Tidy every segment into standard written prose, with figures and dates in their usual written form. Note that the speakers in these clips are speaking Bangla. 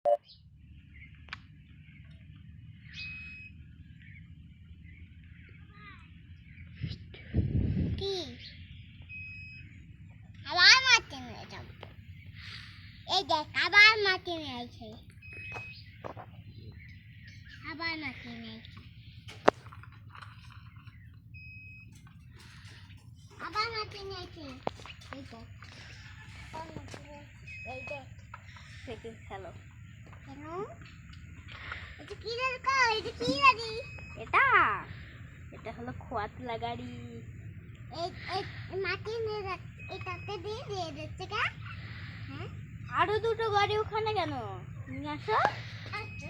কি আবার মাটি নিয়ে যাব? এই দেখ আবার মাটি নিয়েছে, আবার মাটি নিয়েছে, আবার মাটি নিয়েছে। এই দেখ এই দেখ সেকেন্ড খেলো। কেন এটা কি দরকার? এটা কি গাড়ি? এটা এটা হলো খোয়া তোলা গাড়ি। এই মাটি নিয়ে যাচ্ছে, এটাতে দিয়ে দিয়ে দিচ্ছে কে? হ্যাঁ আরো দুটো গাড়ি ওখানে কেন? নিয়ে আসো। আচ্ছা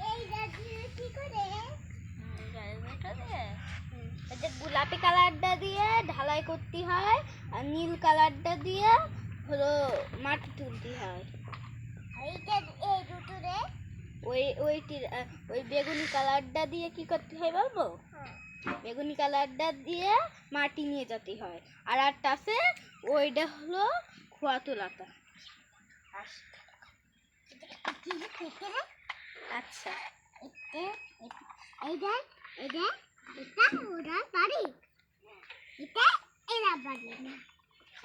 এই গাড়ি কি করে? এটা গোলাপি কালারটা দিয়ে ঢালাই করতে হয়, আর নীল কালারটা দিয়ে হলো মাটি তুলতে হয়। এইটা এই দুটো রে ওই বেগুনি কালারটা দিয়ে কি করতে হয় বলবো? বেগুনি কালারটা দিয়ে মাটি নিয়ে যেতে হয়, আর একটা আছে ওইটা হলো খোয়া তোলাটা। আচ্ছা এইটা এটা ওরা বাড়ি, এটা এরা বাড়ি না,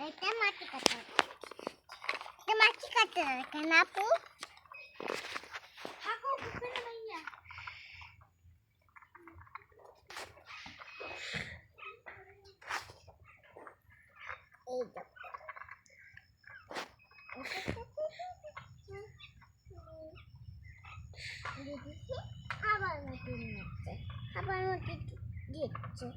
এটা মাটি কাটা, এটা মাটি কাটতে কেন আপু? থাকো বুঝতে ভাইয়া। এই আবার মাটি নিচ্ছে, আবার মাটি দিচ্ছে।